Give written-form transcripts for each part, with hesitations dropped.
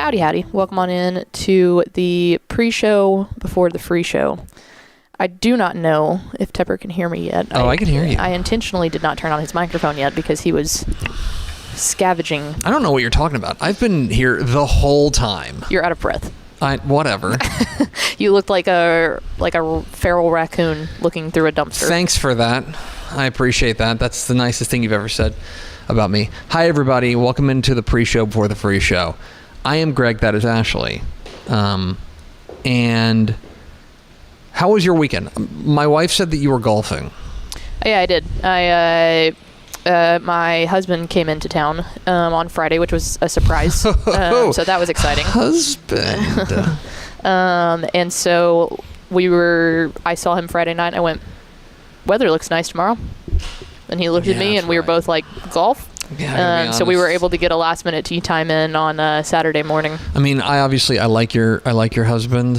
Howdy, howdy. Welcome on in to the pre-show before the free show. I do not know if Tepper can hear me yet. I can hear you. I intentionally did not turn on his microphone yet because he was scavenging. I don't know what you're talking about. I've been here the whole time. You're out of breath. Whatever. You looked like a feral raccoon looking through a dumpster. Thanks for that. I appreciate that. That's the nicest thing you've ever said about me. Hi, everybody. Welcome into the pre-show before the free show. I am Greg. That is Ashley. And how was your weekend? My wife said that you were golfing. Yeah, I did. My husband came into town on Friday, which was a surprise. So that was exciting. Husband. And so I saw him Friday night and I went, weather looks nice tomorrow. And he looked at me and we were both like, golf? Yeah, so we were able to get a last minute tee time in on Saturday morning. I mean, I like your husband,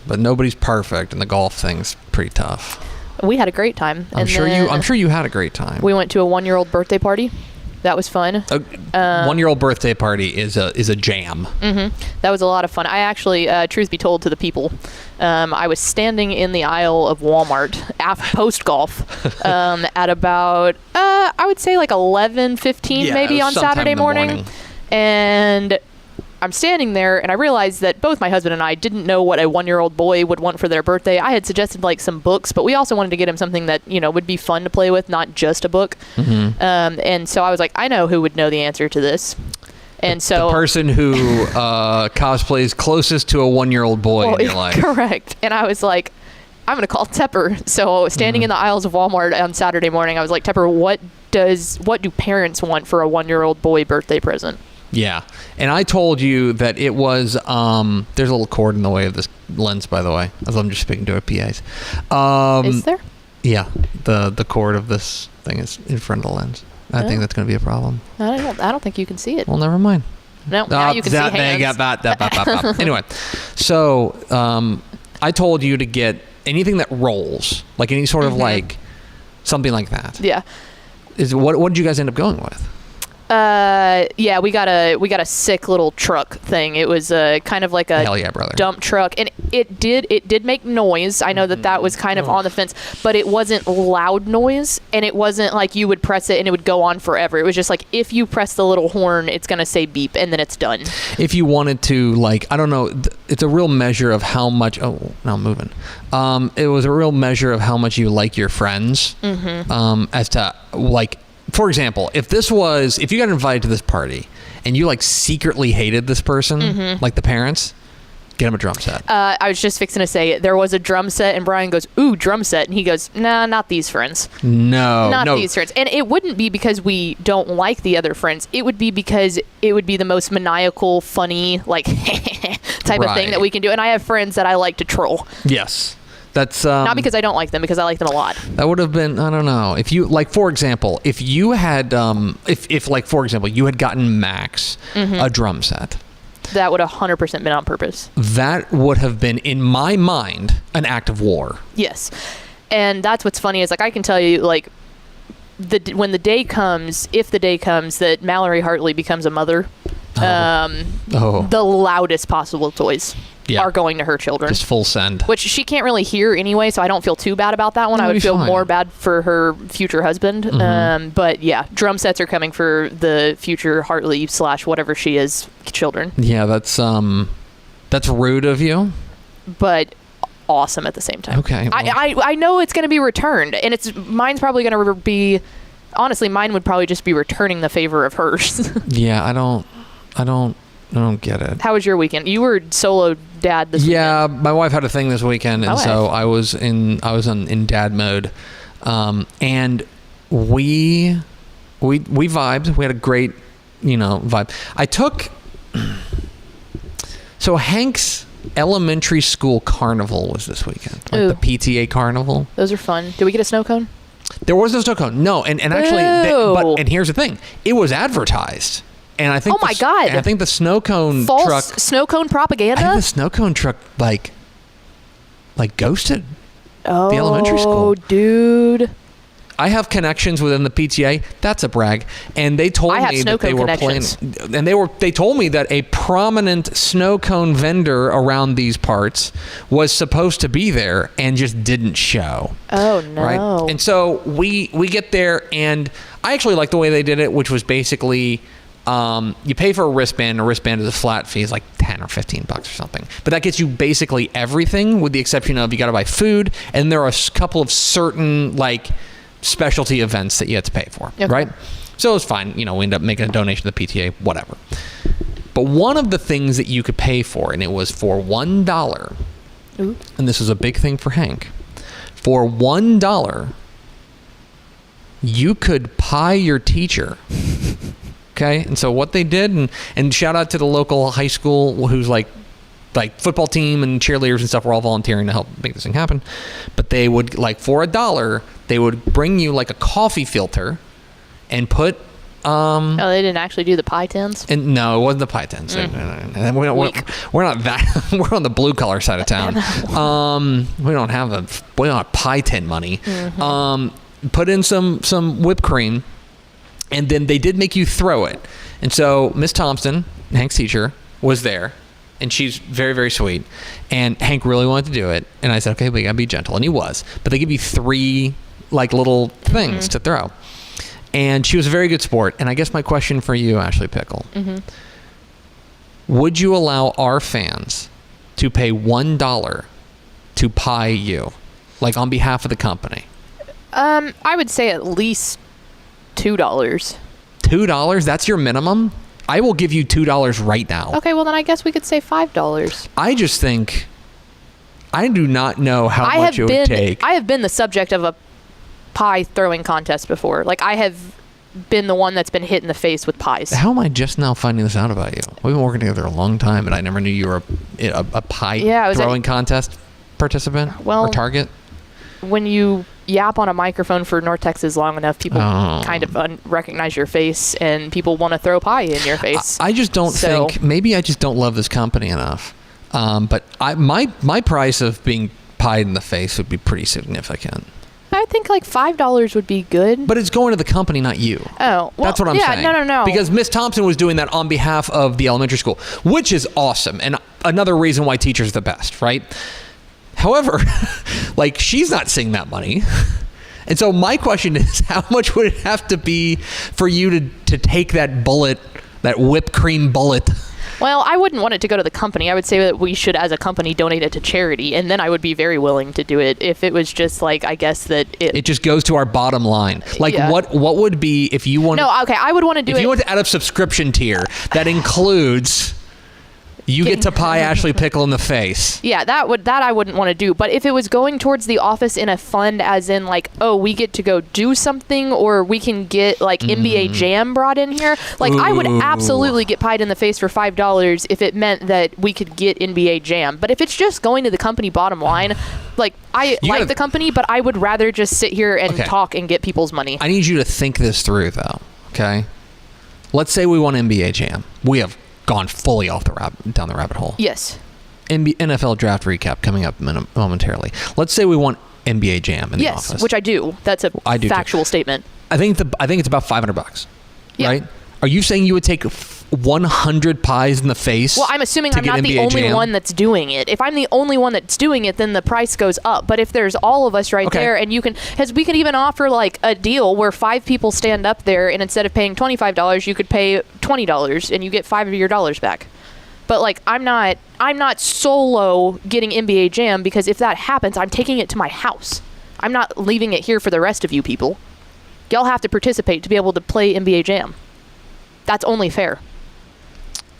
but nobody's perfect, and the golf thing's pretty tough. We had a great time. I'm sure you had a great time. We went to a 1-year-old birthday party. That was fun. A 1-year-old birthday party is a jam. That was a lot of fun. I actually, truth be told to the people, I was standing in the aisle of Walmart post golf at about I would say like 11:15 maybe on Saturday morning, and I'm standing there and I realized that both my husband and I didn't know what a 1-year-old boy would want for their birthday. I had suggested like some books, but we also wanted to get him something that, would be fun to play with, not just a book. And so I was like, I know who would know the answer to this. And so the person who cosplays closest to a 1-year-old boy in your life. Correct. And I was like, I'm going to call Tepper. So standing in the aisles of Walmart on Saturday morning, I was like, Tepper, what do parents want for a 1-year-old boy birthday present? Yeah. And I told you that it was, there's a little cord in the way of this lens, by the way, as I'm just speaking to our PAs. Is there? Yeah. The cord of this thing is in front of the lens. I think that's going to be a problem. I don't think you can see it. Well, never mind. No, now you can see hands. Anyway, so I told you to get anything that rolls, like any sort of like something like that. Yeah. What did you guys end up going with? Yeah, we got a sick little truck thing. It was kind of like a hell yeah, brother. Dump truck, and it did make noise. I know that was kind of on the fence, but it wasn't loud noise, and it wasn't like you would press it and it would go on forever. It was just like if you press the little horn, it's gonna say beep, and then it's done. If you wanted to, like, I don't know, it's a real measure of how much. Oh, now I'm moving. It was a real measure of how much you like your friends. As to like. For example, if you got invited to this party and you like secretly hated this person, like the parents, get him a drum set. I was just fixing to say there was a drum set and Brian goes, ooh, drum set. And he goes, nah, not these friends. No. These friends. And it wouldn't be because we don't like the other friends. It would be because it would be the most maniacal, funny, like type of thing that we can do. And I have friends that I like to troll. Yes. That's not because I don't like them, because I like them a lot. That would have been, I don't know. If you, like, for example, if you had, if like, for example, you had gotten Max a drum set. That would have 100% been on purpose. That would have been, in my mind, an act of war. Yes. And that's what's funny is, like, I can tell you, like, when the day comes, if the day comes that Mallory Hartley becomes a mother, the loudest possible toys are going to her children. Just full send. Which she can't really hear anyway, so I don't feel too bad about that one. I would feel more bad for her future husband. But yeah, drum sets are coming for the future Hartley / whatever she is children. Yeah, that's rude of you. But awesome at the same time. Okay. Well. I know it's going to be returned, and mine's probably going to be, honestly, mine would probably just be returning the favor of hers. Yeah, I don't get it. How was your weekend? You were solo dad this weekend. Yeah, my wife had a thing this weekend, and so I was in dad mode, and we vibed. We had a great, vibe. I took Hank's elementary school carnival was this weekend, like the PTA carnival. Those are fun. Did we get a snow cone? There was no snow cone. No, and actually, and here's the thing: it was advertised. And I think my God. I think the snow cone truck, snow cone propaganda. I think the snow cone truck like ghosted the elementary school. Oh, dude. I have connections within the PTA. That's a brag. And they told me that they were planning, and they told me that a prominent snow cone vendor around these parts was supposed to be there and just didn't show. Oh no! Right? And so we get there, and I actually like the way they did it, which was basically you pay for a wristband. A wristband is a flat fee, it's like $10 or $15 or something. But that gets you basically everything, with the exception of you got to buy food, and there are a couple of certain like specialty events that you have to pay for, okay. right? So it's fine. We end up making a donation to the PTA, whatever. But one of the things that you could pay for, and it was for $1, Ooh. And this was a big thing for Hank. For $1, you could pie your teacher. Okay, and so what they did, and shout out to the local high school who's like football team and cheerleaders and stuff were all volunteering to help make this thing happen. But they would, like, for $1, they would bring you like a coffee filter and put oh, they didn't actually do the pie tins? And no, it wasn't the pie tins. And we're not that we're on the blue collar side of town. We don't have pie tin money. Mm-hmm. Put in some whipped cream. And then they did make you throw it. And so Miss Thompson, Hank's teacher, was there. And she's very, very sweet. And Hank really wanted to do it. And I said, okay, we got to be gentle. And he was. But they give you 3 like little things to throw. And she was a very good sport. And I guess my question for you, Ashley Pickle, would you allow our fans to pay $1 to pie you? Like on behalf of the company? I would say at least $2. $2? That's your minimum? I will give you $2 right now. Okay, well then I guess we could say $5. I just think, I do not know how much it would take. I have been the subject of a pie throwing contest before. Like, I have been the one that's been hit in the face with pies. How am I just now finding this out about you? We've been working together a long time, and I never knew you were a pie throwing contest participant or target. When you yap on a microphone for North Texas long enough, people kind of recognize your face, and people want to throw pie in your face. I just don't think, maybe I just don't love this company enough. But my price of being pied in the face would be pretty significant. I think like $5 would be good. But it's going to the company, not you. Oh, well, that's what I'm saying. No. Because Miss Thompson was doing that on behalf of the elementary school, which is awesome. And another reason why teachers are the best, right? However, like, she's not seeing that money. And so my question is, how much would it have to be for you to take that bullet, that whipped cream bullet? Well, I wouldn't want it to go to the company. I would say that we should, as a company, donate it to charity. And then I would be very willing to do it if it was just like, I guess that it just goes to our bottom line. Like, what would be if you want? No, okay, I would want to do it. If you want to add a subscription tier that includes, you get to pie Ashley Pickle in the face. Yeah, that I wouldn't want to do. But if it was going towards the office in a fund, as in like, oh, we get to go do something, or we can get like NBA Jam brought in here, like, I would absolutely get pied in the face for $5 if it meant that we could get NBA Jam. But if it's just going to the company bottom line, like, I like the company, but I would rather just sit here and talk and get people's money. I need you to think this through, though. Okay, let's say we want NBA Jam. We have gone fully off down the rabbit hole. Yes. NFL draft recap coming up momentarily. Let's say we want NBA Jam in the office. Yes, which I do. That's a factual statement. I think it's about $500, right? Yeah. Are you saying you would take 100 pies in the face? Well, I'm assuming I'm not the only one that's doing it. If I'm the only one that's doing it, then the price goes up. But if there's all of us there, and we can even offer like a deal where 5 people stand up there, and instead of paying $25, you could pay $20, and you get $5 of your dollars back. But like, I'm not solo getting NBA Jam, because if that happens, I'm taking it to my house. I'm not leaving it here for the rest of you people. Y'all have to participate to be able to play NBA Jam. That's only fair.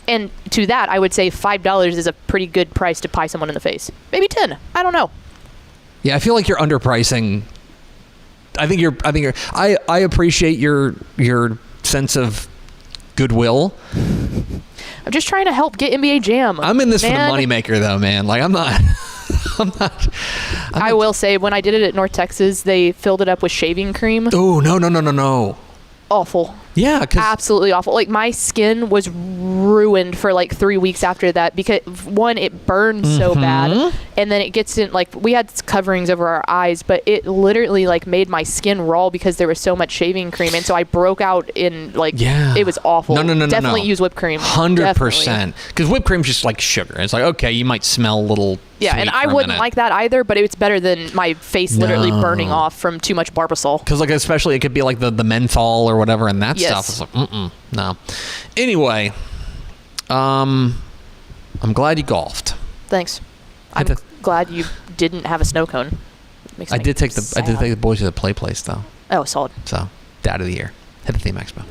And to that, I would say $5 is a pretty good price to pie someone in the face. Maybe 10. I don't know. Yeah, I feel like you're underpricing. I appreciate your sense of goodwill. I'm just trying to help get NBA Jam. I'm in this for the moneymaker, though, man. Like, I'm not. I will say, when I did it at North Texas, they filled it up with shaving cream. Oh, no. Awful. Yeah, absolutely awful. Like, my skin was ruined for like 3 weeks after that, because one, it burned so bad, and then it gets in, like, we had coverings over our eyes, but it literally like made my skin raw because there was so much shaving cream, and so I broke out in like, it was awful. No. Definitely use whipped cream. 100%. Because whipped cream's just like sugar. It's like, okay, you might smell a little Yeah, and I wouldn't like that either, but it's better than my face literally burning off from too much Barbasol. Because, like, especially it could be like the menthol or whatever, and that stuff is like, no. Anyway, I'm glad you golfed. Thanks. I'm glad you didn't have a snow cone. I did take the boys to the play place though. Oh, solid. So, Dad of the Year. Hit the Theme Expo.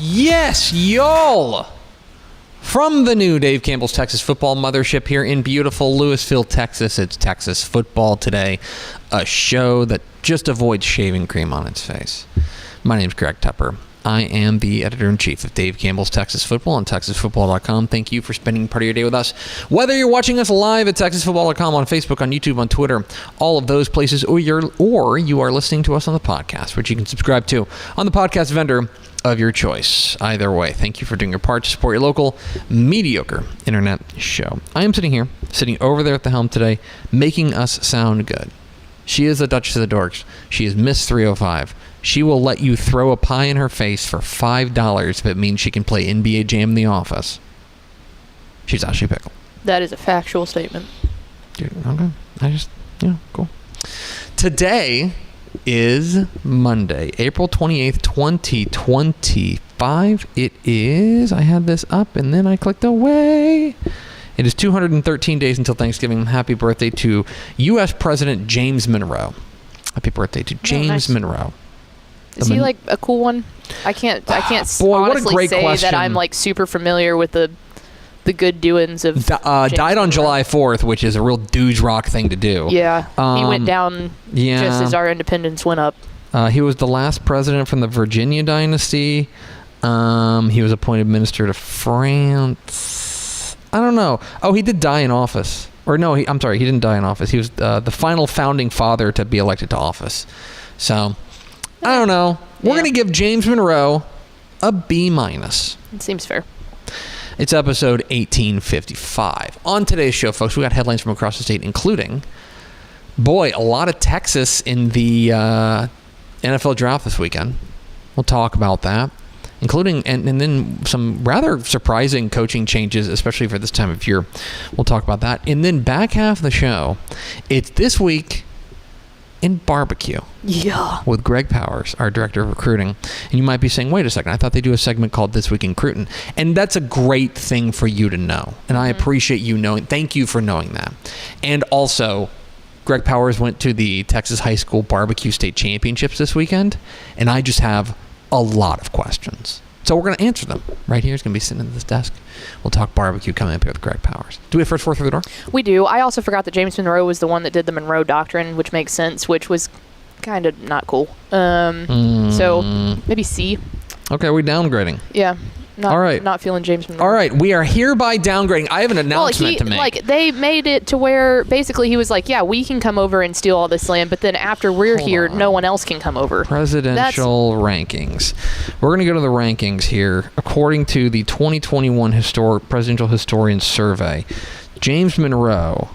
Yes, y'all. From the new Dave Campbell's Texas Football Mothership here in beautiful Lewisville, Texas, it's Texas Football Today, a show that just avoids shaving cream on its face. My name's Greg Tepper. I am the editor-in-chief of Dave Campbell's Texas Football on TexasFootball.com. Thank you for spending part of your day with us. Whether you're watching us live at TexasFootball.com, on Facebook, on YouTube, on Twitter, all of those places, or you are listening to us on the podcast, which you can subscribe to on the podcast vendor of your choice. Either way, thank you for doing your part to support your local mediocre internet show. I am sitting over there at the helm today, making us sound good. She is the Duchess of the Dorks. She is Miss 305. She will let you throw a pie in her face for $5 if it means she can play NBA Jam in the office. She's Ashley Pickle. That is a factual statement. Okay. Cool. Today is Monday, April 28th, 2025. It is, I had this up and then I clicked away. It is 213 days until Thanksgiving. Happy birthday to U.S. President James Monroe. Happy birthday to James Monroe. Is he like a cool one? I can't honestly say question. That I'm like super familiar with the good doings of died on July 4th, which is a real douche rock thing to do. Yeah. He went down just as our independence went up. He was the last president from the Virginia dynasty. He was appointed minister to France. I don't know. Oh, he did die in office. Or no, he didn't die in office. He was the final founding father to be elected to office. So, I don't know. We're going to give James Monroe a B-. It seems fair. It's episode 1855. On today's show, folks, we got headlines from across the state, including, a lot of Texas in the NFL draft this weekend. We'll talk about that, including, and then some rather surprising coaching changes, especially for this time of year. We'll talk about that. And then back half of the show, it's This Week in Barbecue. Yeah. With Greg Powers, our director of recruiting. And you might be saying, wait a second, I thought they do a segment called This Week in Recruiting. And that's a great thing for you to know. And I appreciate you knowing. Thank you for knowing that. And also, Greg Powers went to the Texas High School Barbecue State Championships this weekend. And I just have a lot of questions. So we're going to answer them. Right here, it's going to be sitting at this desk. We'll talk barbecue coming up here with Greg Powers. Do we have first four through the door? We do. I also forgot that James Monroe was the one that did the Monroe Doctrine, which makes sense, which was kind of not cool. So maybe C. Okay, we're downgrading. Yeah. All right. Not feeling James Monroe. All right, we are hereby downgrading. I have an announcement to make. Like, they made it to where basically he was like, yeah, we can come over and steal all this land, but then after we're here, no one else can come over. Presidential rankings. We're going to go to the rankings here. According to the 2021 Presidential Historian Survey, James Monroe.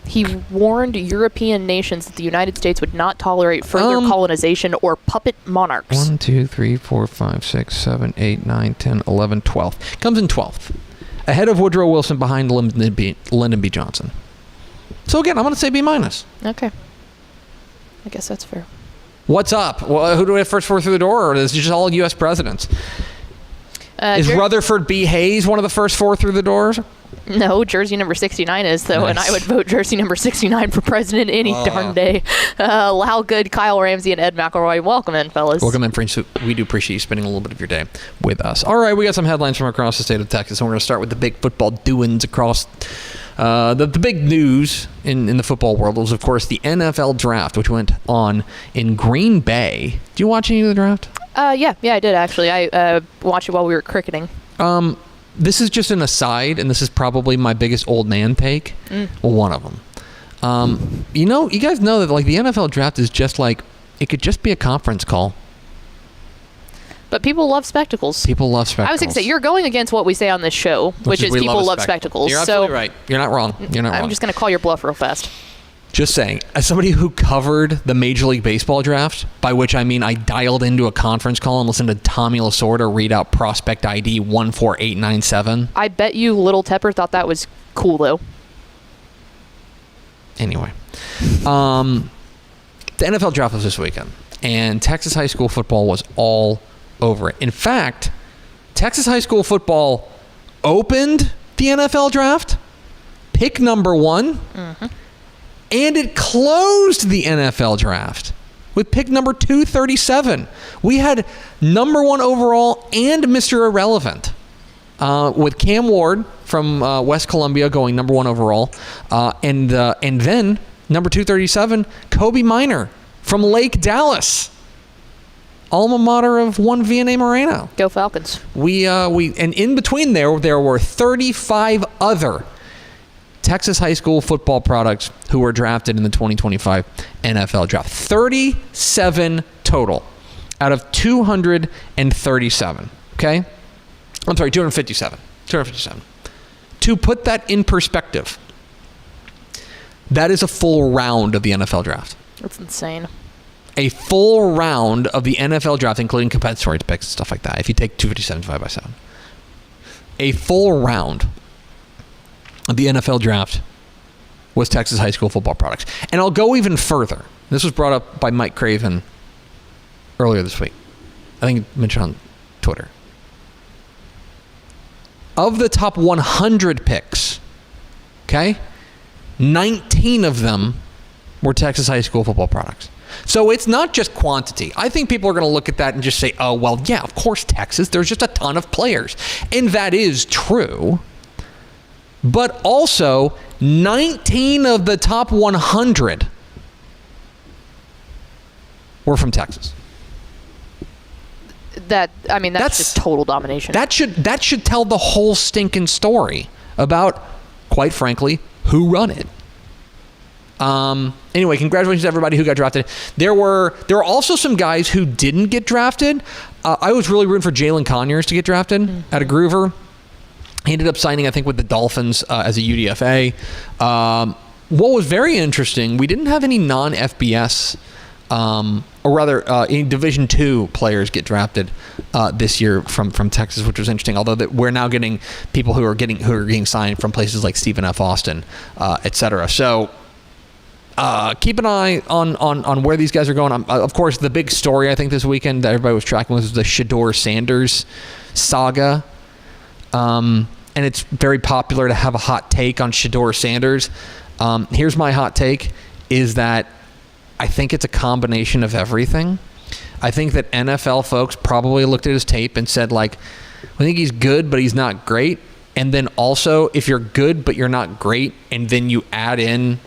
He warned European nations that the United States would not tolerate further colonization or puppet monarchs. 1, 2, 3, 4, 5, 6, 7, 8, 9, 10, 11, 12. Comes in 12th. Ahead of Woodrow Wilson, behind Lyndon B. Johnson. So again, I'm going to say B-. Okay. I guess that's fair. What's up? Well, who do we have first four through the door, or is it just all U.S. presidents? Is Rutherford B. Hayes one of the first 4 through the doors? No, jersey number 69 is, though, and I would vote jersey number 69 for president any darn day. Lal Good, Kyle Ramsey, and Ed McElroy. Welcome in, fellas. Welcome in, friends. We do appreciate you spending a little bit of your day with us. All right, we got some headlines from across the state of Texas, and we're going to start with the big football doings across the big news in the football world was, of course, the NFL draft, which went on in Green Bay. Do you watch any of the draft? Yeah, I did, actually. I watched it while we were cricketing. This is just an aside, and this is probably my biggest old man take. Well, one of them. You guys know that like the NFL draft is just like, it could just be a conference call. But people love spectacles. People love spectacles. I was going to say, you're going against what we say on this show, which is people love spectacles. You're absolutely right. You're not wrong. I'm just going to call your bluff real fast. Just saying, as somebody who covered the Major League Baseball draft, by which I mean I dialed into a conference call and listened to Tommy Lasorda read out prospect ID 14897. I bet you Little Tepper thought that was cool, though. Anyway, the NFL draft was this weekend, and Texas high school football was all over it. In fact, Texas high school football opened the NFL draft, pick number 1. And it closed the NFL draft with pick number 237. We had number 1 overall and Mr. Irrelevant with Cam Ward from West Columbia going number 1 overall. And then number 237, Kobe Minor from Lake Dallas, alma mater of one Vianney Moreno. Go Falcons. And in between there were 35 other Texas high school football products who were drafted in the 2025 NFL draft. 37 total out of 237. Okay? I'm sorry, 257. 257. To put that in perspective, that is a full round of the NFL draft. That's insane. A full round of the NFL draft, including compensatory picks and stuff like that, if you take 257 divided by 7. A full round of the NFL draft was Texas high school football products. And I'll go even further. This was brought up by Mike Craven earlier this week. I think he mentioned on Twitter. Of the top 100 picks, okay, 19 of them were Texas high school football products. So it's not just quantity. I think people are going to look at that and just say, oh, well, yeah, of course, Texas. There's just a ton of players. And that is true. But also, 19 of the top 100 were from Texas. That's just total domination. That should tell the whole stinking story about, quite frankly, who run it. Anyway, congratulations to everybody who got drafted. There were also some guys who didn't get drafted. I was really rooting for Jalen Conyers to get drafted out of Groover. He ended up signing, I think, with the Dolphins as a UDFA. What was very interesting, we didn't have any non-FBS, or rather, any Division II players get drafted this year from Texas, which was interesting. Although we're now getting people who are getting signed from places like Stephen F. Austin, etc. So keep an eye on where these guys are going. Of course, the big story I think this weekend that everybody was tracking was the Shedeur Sanders saga. And it's very popular to have a hot take on Shedeur Sanders. Here's my hot take, is that I think it's a combination of everything. I think that NFL folks probably looked at his tape and said, like, I think he's good, but he's not great. And then also, if you're good, but you're not great, and then you add in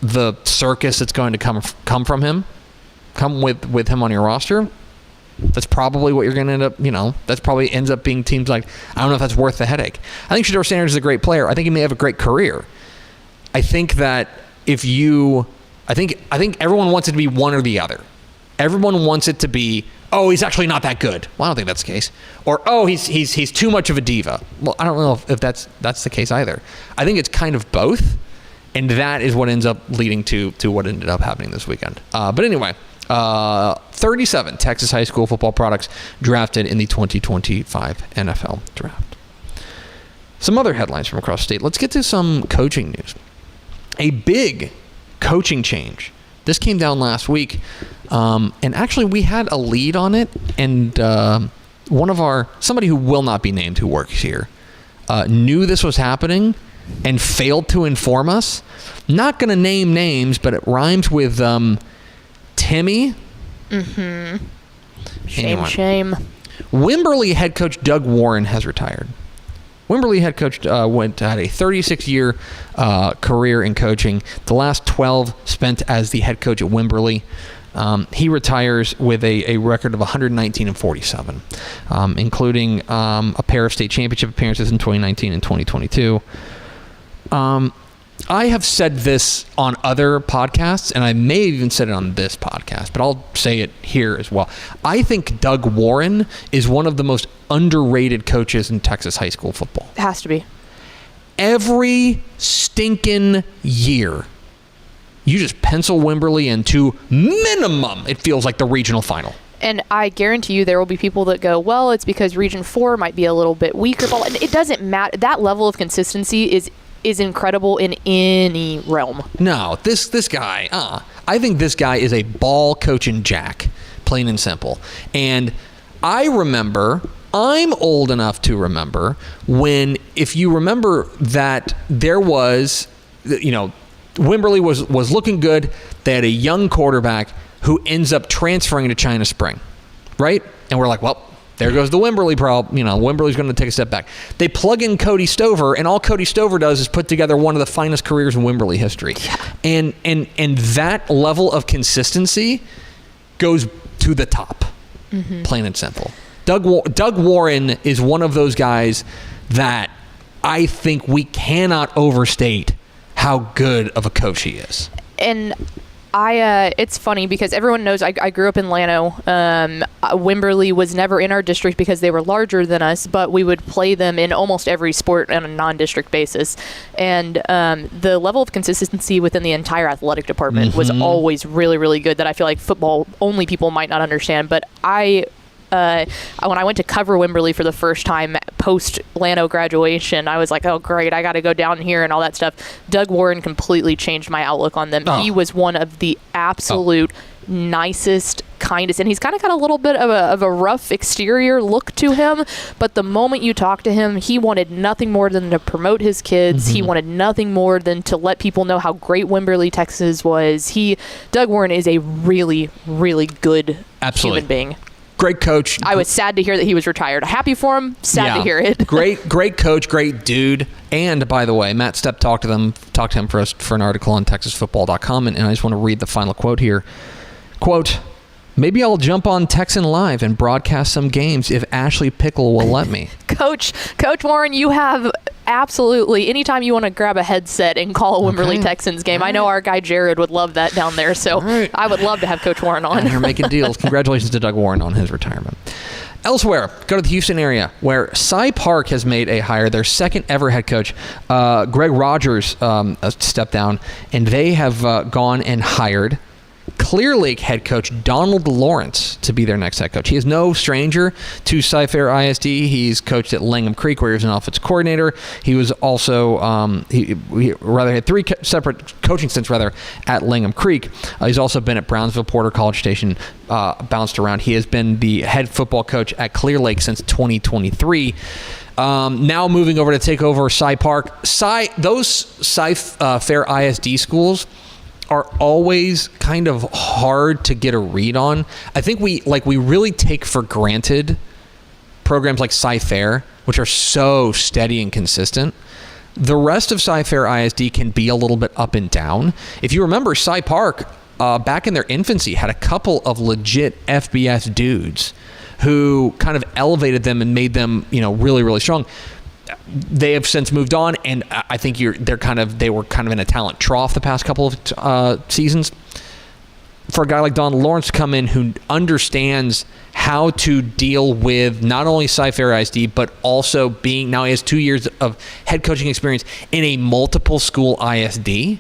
the circus that's going to come from him, come with him on your roster, that's probably what you're going to end up, that's probably ends up being teams like, I don't know if that's worth the headache. I think Shedeur Sanders is a great player. I think he may have a great career. I think that I think everyone wants it to be one or the other. Everyone wants it to be, oh, he's actually not that good. Well, I don't think that's the case. Or, oh, he's too much of a diva. Well, I don't know if that's the case either. I think it's kind of both, and that is what ends up leading to what ended up happening this weekend. But anyway, 37 Texas high school football products drafted in the 2025 NFL draft. Some other headlines from across the state. Let's get to some coaching news. A big coaching change. This came down last week, and actually we had a lead on it, and somebody who will not be named who works here, knew this was happening and failed to inform us. Not going to name names, but it rhymes with Timmy. Mm-hmm. Shame. Wimberley head coach Doug Warren has retired. Wimberley head coach had a 36-year career in coaching. The last 12 spent as the head coach at Wimberley. He retires with a record of 119-47, including a pair of state championship appearances in 2019 and 2022. I have said this on other podcasts, and I may have even said it on this podcast, but I'll say it here as well. I think Doug Warren is one of the most underrated coaches in Texas high school football. It has to be. Every stinking year, you just pencil Wimberley into minimum, it feels like, the regional final. And I guarantee you there will be people that go, well, it's because Region 4 might be a little bit weaker. But it doesn't matter. That level of consistency is incredible in any realm. No, this guy, I think this guy is a ball coaching jack, plain and simple. And I remember, I'm old enough to remember, when, if you remember that there was, Wimberley was looking good. They had a young quarterback who ends up transferring to China Spring, right? And we're like, well, there goes the Wimberley problem. Wimberley's going to take a step back. They plug in Cody Stover, and all Cody Stover does is put together one of the finest careers in Wimberley history. Yeah. And that level of consistency goes to the top, plain and simple. Doug Warren is one of those guys that I think we cannot overstate how good of a coach he is. And it's funny because everyone knows I grew up in Llano. Wimberley was never in our district because they were larger than us, but we would play them in almost every sport on a non-district basis. And the level of consistency within the entire athletic department was always really, really good that I feel like football only people might not understand. But when I went to cover Wimberley for the first time post Llano graduation, I was like, oh great, I got to go down here and all that stuff. Doug Warren completely changed my outlook on them. He was one of the absolute nicest, kindest, and he's kind of got a little bit of a rough exterior look to him, but the moment you talk to him, he wanted nothing more than to promote his kids. He wanted nothing more than to let people know how great Wimberley, Texas was. Doug Warren is a really, really good human being. Great coach. I was sad to hear that he was retired. Happy for him. Sad to hear it. Great coach. Great dude. And by the way, Matt Stepp talked to him for us for an article on TexasFootball.com, and I just want to read the final quote here. Quote, "Maybe I'll jump on Texan Live and broadcast some games if Ashley Pickle will let me." Coach Warren, you have absolutely, anytime you want to grab a headset and call a Wimberley Texans game. I know our guy Jared would love that down there, so I would love to have Coach Warren on. You're making deals. Congratulations to Doug Warren on his retirement. Elsewhere, go to the Houston area, where Cy Park has made a hire, their second ever head coach. Greg Rogers stepped down, and they have gone and hired Clear Lake head coach Donald Lawrence to be their next head coach. He is no stranger to Cy-Fair ISD. He's coached at Langham Creek, where he was an offensive coordinator. He was also he had three separate coaching stints at Langham Creek. He's also been at Brownsville, Porter, College Station, bounced around. He has been the head football coach at Clear Lake since 2023. Now moving over to take over Cy Park. Those Cy-Fair ISD schools are always kind of hard to get a read on. I think we really take for granted programs like Cy-Fair, which are so steady and consistent. The rest of Cy-Fair ISD can be a little bit up and down. If you remember, Cy Park, back in their infancy, had a couple of legit FBS dudes who kind of elevated them and made them, really, really strong. They have since moved on, and I think they were kind of in a talent trough the past couple of seasons. For a guy like Donald Lawrence to come in who understands how to deal with not only Cy-Fair ISD, but also now he has 2 years of head coaching experience in a multiple school ISD.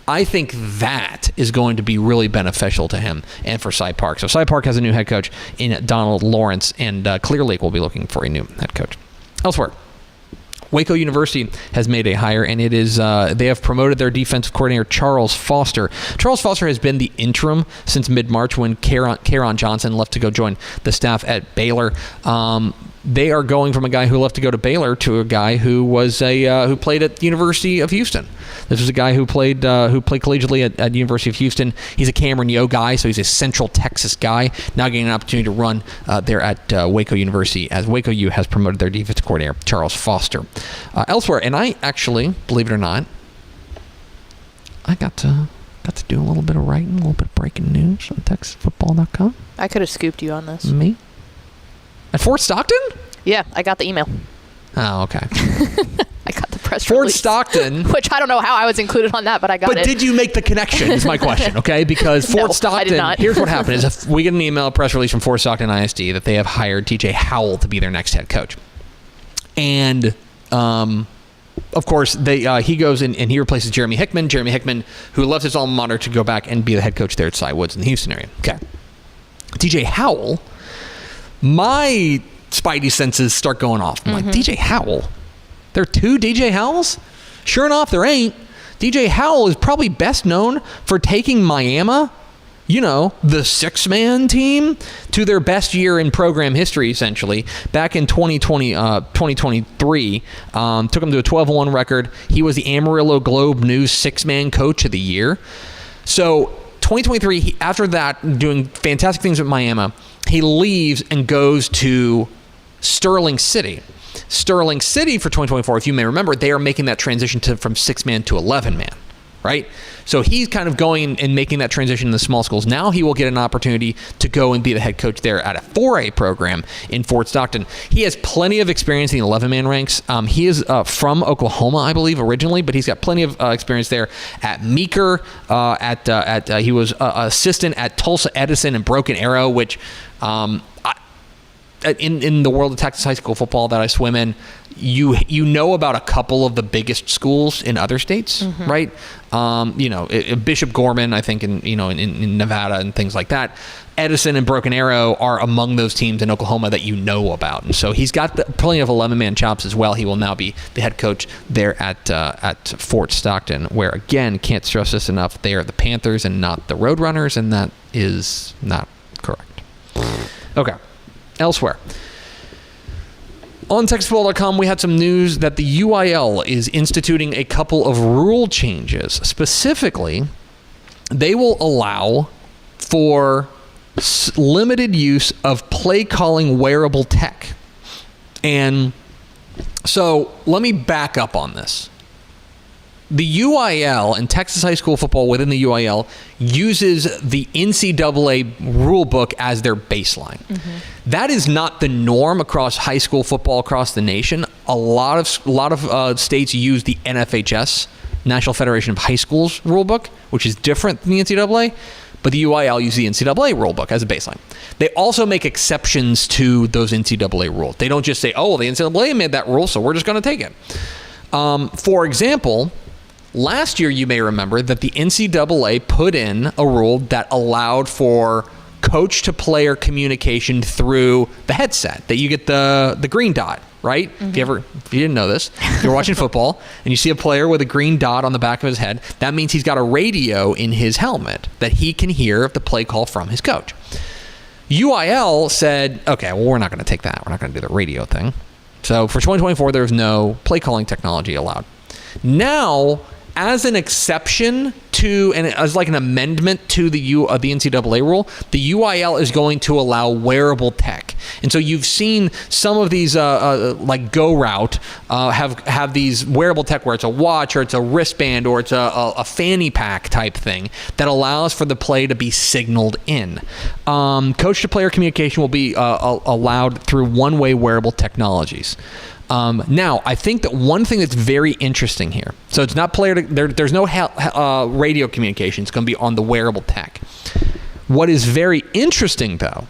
I think that is going to be really beneficial to him and for Cy Park. So Cy Park has a new head coach in Donald Lawrence, and Clear Lake will be looking for a new head coach. Elsewhere, Waco University has made a hire, and it is they have promoted their defensive coordinator, Charles Foster. Charles Foster has been the interim since mid-March when K'Ron Johnson left to go join the staff at Baylor. They are going from a guy who left to go to Baylor to a guy who was who played at the University of Houston. This was a guy who played collegiately at University of Houston. He's a Cameron Yo guy, so he's a Central Texas guy. Now getting an opportunity to run there at Waco University, as Waco U has promoted their defensive coordinator, Charles Foster. Elsewhere, and I actually, believe it or not, I got to do a little bit of writing, a little bit of breaking news on TexasFootball.com. I could have scooped you on this. Me? At Fort Stockton? Yeah, I got the email. Oh, okay. I got the press Fort release. Stockton. Which I don't know how I was included on that, but I got it. But did you make the connection is my question, okay? Because Fort No, Stockton, I did not. Here's what happened. Is if we get an email, a press release from Fort Stockton ISD that they have hired TJ Howell to be their next head coach. And, of course, he goes in and he replaces Jeremy Hickman. Jeremy Hickman, who left his alma mater to go back and be the head coach there at Cy Woods in the Houston area. Okay. TJ Howell, my spidey senses start going off. I'm like, DJ Howell? There are two DJ Howells? Sure enough, there ain't. DJ Howell is probably best known for taking Miami, the six-man team, to their best year in program history, essentially. Back in 2023, took them to a 12-1 record. He was the Amarillo Globe News six-man coach of the year. So 2023, after that, doing fantastic things at Miami, he leaves and goes to Sterling City. Sterling City for 2024, if you may remember, they are making that transition from 6-man to 11-man, right? So he's kind of going and making that transition in the small schools. Now he will get an opportunity to go and be the head coach there at a 4A program in Fort Stockton. He has plenty of experience in the 11-man ranks. He is from Oklahoma, I believe, originally, but he's got plenty of experience there at Meeker. He was assistant at Tulsa Edison and Broken Arrow, which in the world of Texas high school football that I swim in, you know about a couple of the biggest schools in other states, right? Bishop Gorman, I think, in Nevada and things like that. Edison and Broken Arrow are among those teams in Oklahoma that you know about, and so he's got plenty of 11-man chops as well. He will now be the head coach there at Fort Stockton, where, again, can't stress this enough, they are the Panthers and not the Roadrunners, and that is not correct. Okay. Elsewhere, on TexasFootball.com, we had some news that the UIL is instituting a couple of rule changes. Specifically, they will allow for limited use of play calling wearable tech. And so let me back up on this. The UIL and Texas high school football within the UIL uses the NCAA rule book as their baseline. That is not the norm across high school football across the nation. A lot of states use the NFHS, National Federation of High Schools rule book, which is different than the NCAA. But the UIL uses the NCAA rule book as a baseline. They also make exceptions to those NCAA rules. They don't just say, "Oh, the NCAA made that rule, so we're just going to take it." For example, last year, you may remember that the NCAA put in a rule that allowed for coach-to-player communication through the headset, that you get the green dot, right? If you didn't know this, if you're watching football and you see a player with a green dot on the back of his head, that means he's got a radio in his helmet that he can hear the play call from his coach. UIL said, okay, well, we're not going to take that. We're not going to do the radio thing. So for 2024, there's no play calling technology allowed. Now, as an exception to, and as like an amendment to the NCAA rule, the UIL is going to allow wearable tech. And so you've seen some of these, like Go Route, have these wearable tech where it's a watch or it's a wristband or it's a fanny pack type thing that allows for the play to be signaled in. Coach-to-player communication will be allowed through one-way wearable technologies. Now, I think that one thing that's very interesting here, so it's not there's no radio communication. It's going to be on the wearable tech. What is very interesting, though,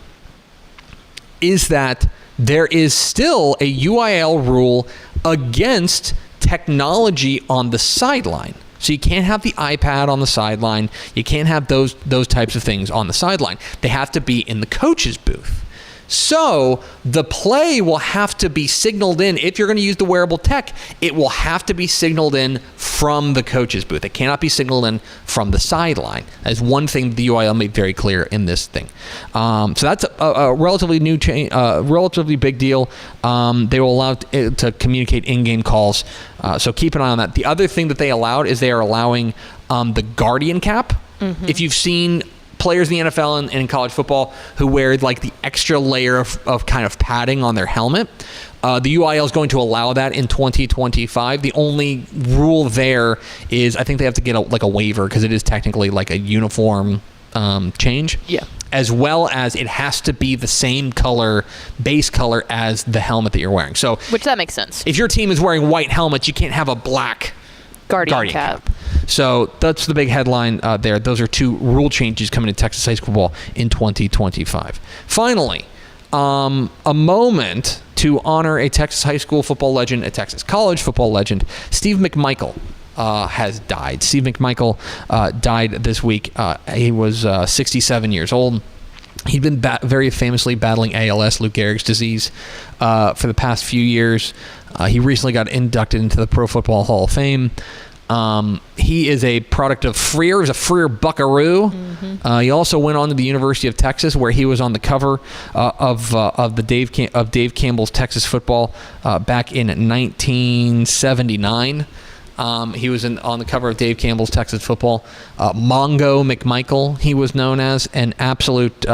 is that there is still a UIL rule against technology on the sideline. So you can't have the iPad on the sideline. You can't have those types of things on the sideline. They have to be in the coach's booth. So the play will have to be signaled in. If you're going to use the wearable tech, it will have to be signaled in from the coach's booth. It cannot be signaled in from the sideline. That's one thing the UIL made very clear in this thing. So that's a relatively new change, relatively big deal. They will allow it to communicate in-game calls. So keep an eye on that. The other thing that they allowed is they are allowing the Guardian cap. If you've seen players in the NFL and in college football who wear like the extra layer of kind of padding on their helmet, the UIL is going to allow that in 2025. The only rule there is I think they have to get a waiver because it is technically like a uniform change. Yeah. As well as it has to be the same color, base color as the helmet that you're wearing. So, which that makes sense. If your team is wearing white helmets, you can't have a black Guardian cap. So that's the big headline there. Those are two rule changes coming to Texas high school football in 2025. Finally, a moment to honor a Texas high school football legend, a Texas college football legend. Steve McMichael has died. Steve McMichael died this week. He was 67 years old. He'd been very famously battling ALS, Lou Gehrig's disease, for the past few years. He recently got inducted into the Pro Football Hall of Fame. He is a product of Freer. He was a Freer Buckaroo. He also went on to the University of Texas, where he was on the cover of Dave Campbell's Texas Football back in 1979. He was on the cover of Dave Campbell's Texas Football. Mongo McMichael, he was known as an absolute.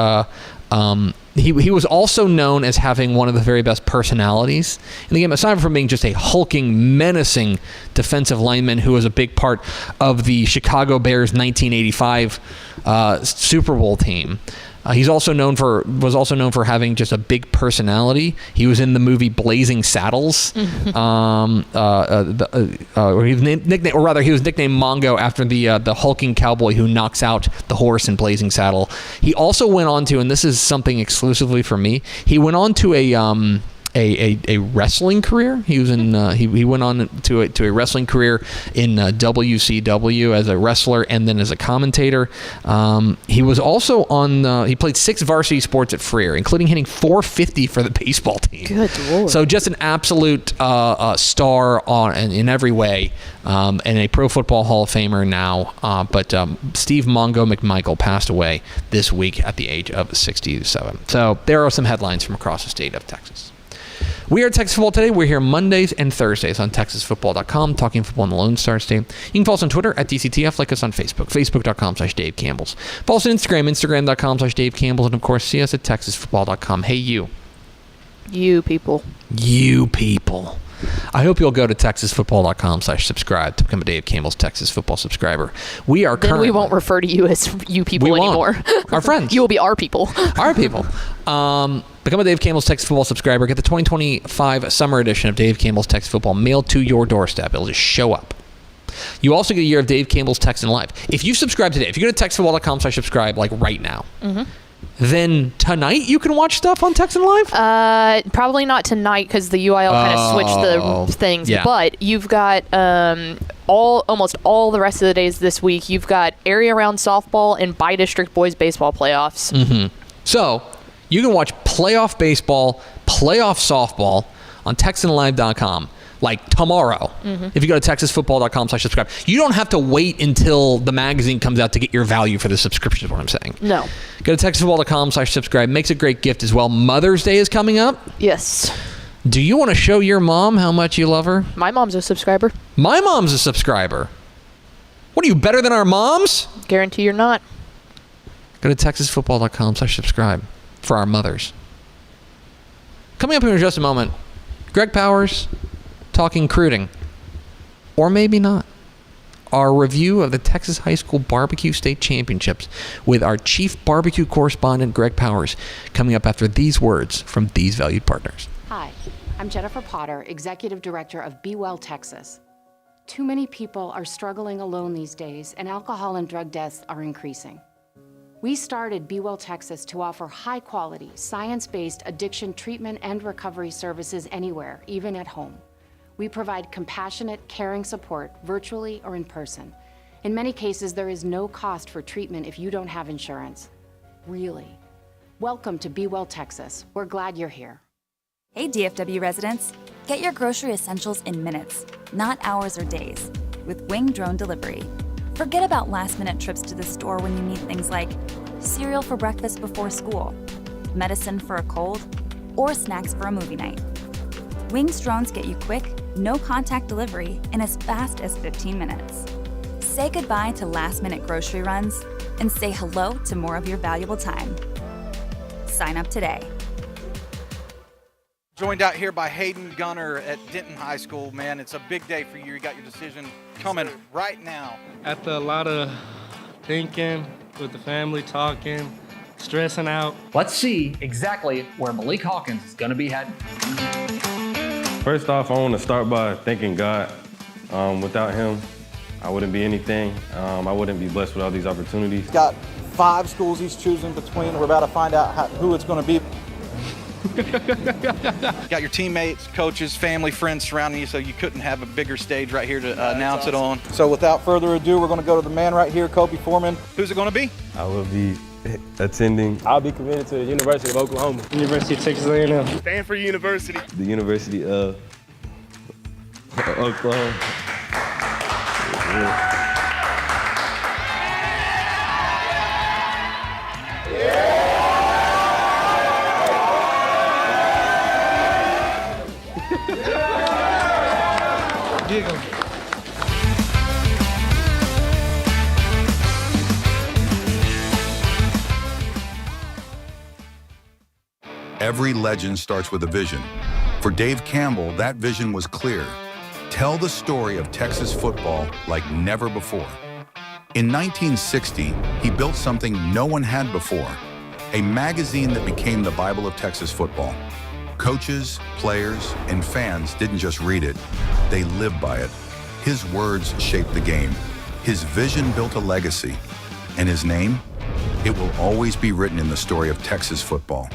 He was also known as having one of the very best personalities in the game, aside from being just a hulking, menacing defensive lineman who was a big part of the Chicago Bears 1985 Super Bowl team. Was also known for having just a big personality. He was in the movie Blazing Saddles. He was nicknamed Mongo after the hulking cowboy who knocks out the horse in Blazing Saddle. He also went on to, and this is something exclusively for me, he went on to a wrestling career. He was in he went on to a wrestling career in WCW as a wrestler and then as a commentator. He was also on he played 6 varsity sports at Freer, including hitting .450 for the baseball team. Good Lord. So just an absolute star in every way, and a Pro Football Hall of Famer now. But Steve Mongo McMichael passed away this week at the age of 67. So there are some headlines from across the state of Texas. We are Texas Football Today. We're here Mondays and Thursdays on TexasFootball.com, talking football in the Lone Star State. You can follow us on Twitter at DCTF, like us on Facebook, Facebook.com/Dave Campbell's. Follow us on Instagram, Instagram.com/Dave Campbell's, and of course, see us at TexasFootball.com. Hey, you. You people. You people. I hope you'll go to TexasFootball.com/subscribe to become a Dave Campbell's Texas Football subscriber. We are currently... Then we won't refer to you as you people anymore. Our friends. You will be our people. Our people. Become a Dave Campbell's Texas Football subscriber. Get the 2025 summer edition of Dave Campbell's Texas Football mailed to your doorstep. It'll just show up. You also get a year of Dave Campbell's Texan Live. If you subscribe today, if you go to TexasFootball.com/subscribe, like right now, then tonight you can watch stuff on Texan Live? Probably not tonight because the UIL kind of switched the things. Yeah. But you've got almost all the rest of the days this week. You've got area round softball and by-district boys baseball playoffs. So you can watch playoff baseball, playoff softball on TexanLive.com. Like tomorrow, if you go to TexasFootball.com/subscribe. You don't have to wait until the magazine comes out to get your value for the subscription is what I'm saying. No. Go to TexasFootball.com/subscribe. Makes a great gift as well. Mother's Day is coming up. Yes. Do you want to show your mom how much you love her? My mom's a subscriber. My mom's a subscriber. What are you, better than our moms? Guarantee you're not. Go to TexasFootball.com/subscribe for our mothers. Coming up here in just a moment, Greg Powers talking recruiting, or maybe not. Our review of the Texas High School Barbecue State Championships with our chief barbecue correspondent, Greg Powers, coming up after these words from these valued partners. Hi, I'm Jennifer Potter, Executive Director of Be Well Texas. Too many people are struggling alone these days, and alcohol and drug deaths are increasing. We started Be Well Texas to offer high-quality, science-based addiction treatment and recovery services anywhere, even at home. We provide compassionate, caring support virtually or in person. In many cases, there is no cost for treatment if you don't have insurance. Really. Welcome to Be Well, Texas. We're glad you're here. Hey DFW residents, get your grocery essentials in minutes, not hours or days, with Wing Drone Delivery. Forget about last-minute trips to the store when you need things like cereal for breakfast before school, medicine for a cold, or snacks for a movie night. Wing's drones get you quick, no-contact delivery in as fast as 15 minutes. Say goodbye to last-minute grocery runs and say hello to more of your valuable time. Sign up today. Joined out here by Hayden Gunner at Denton High School. Man, it's a big day for you. You got your decision coming right now. After a lot of thinking, with the family talking, stressing out. Let's see exactly where Malik Hawkins is going to be heading. First off, I want to start by thanking God. Without him, I wouldn't be anything. I wouldn't be blessed with all these opportunities. He's got 5 schools he's choosing between. We're about to find out who it's going to be. Got your teammates, coaches, family, friends surrounding you, so you couldn't have a bigger stage right here to announce it on. So without further ado, we're going to go to the man right here, Kobe Foreman. Who's it going to be? I will be attending. I'll be committed to the University of Oklahoma. University of Texas A&M. Stanford University. The University of Oklahoma. Yeah. Every legend starts with a vision. For Dave Campbell, that vision was clear. Tell the story of Texas football like never before. In 1960, he built something no one had before, a magazine that became the Bible of Texas football. Coaches, players, and fans didn't just read it, they lived by it. His words shaped the game. His vision built a legacy. And his name? It will always be written in the story of Texas football.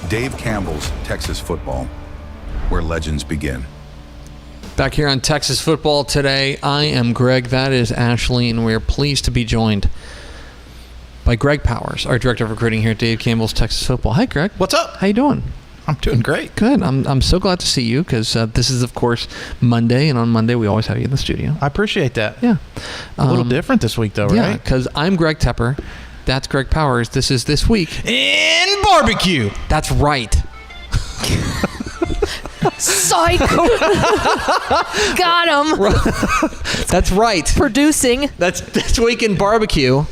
Dave Campbell's Texas Football, where legends begin. Back here on Texas Football today, I am Greg, that is Ashley, and we're pleased to be joined by Greg Powers, our Director of Recruiting here at Dave Campbell's Texas Football. Hi, Greg. What's up? How you doing? I'm doing great. Good. I'm so glad to see you because this is, of course, Monday, and on Monday we always have you in the studio. I appreciate that. Yeah. A little different this week, though, right? Yeah, because I'm Greg Tepper. That's Greg Powers. This is This Week in Barbecue. That's right. Psych! Got him. That's right. Producing. That's This Week in Barbecue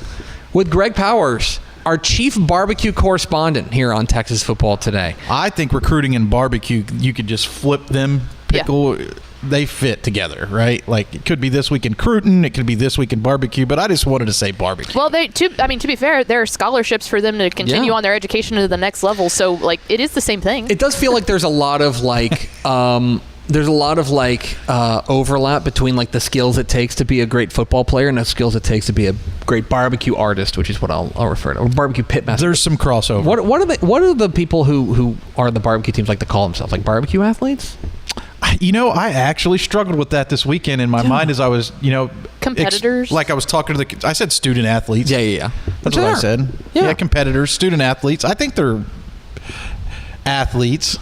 with Greg Powers, our chief barbecue correspondent here on Texas Football Today. I think recruiting and barbecue, you could just flip them, pickle. Yeah. They fit together, right? Like, it could be This Week in Cruton, it could be This Week in Barbecue, but I just wanted to say barbecue. Well, to be fair, there are scholarships for them to continue on their education to the next level, so, like, it is the same thing. It does feel like there's a lot of, like, overlap between, like, the skills it takes to be a great football player and the skills it takes to be a great barbecue artist, which is what I'll refer to, or barbecue pitmaster. There's some crossover. What are the people who are the barbecue teams like to call themselves? Like barbecue athletes? You know, I actually struggled with that this weekend in my mind as I was, competitors. Like I was talking to I said student athletes. Yeah. That's what I said. Yeah, competitors, student athletes. I think they're athletes.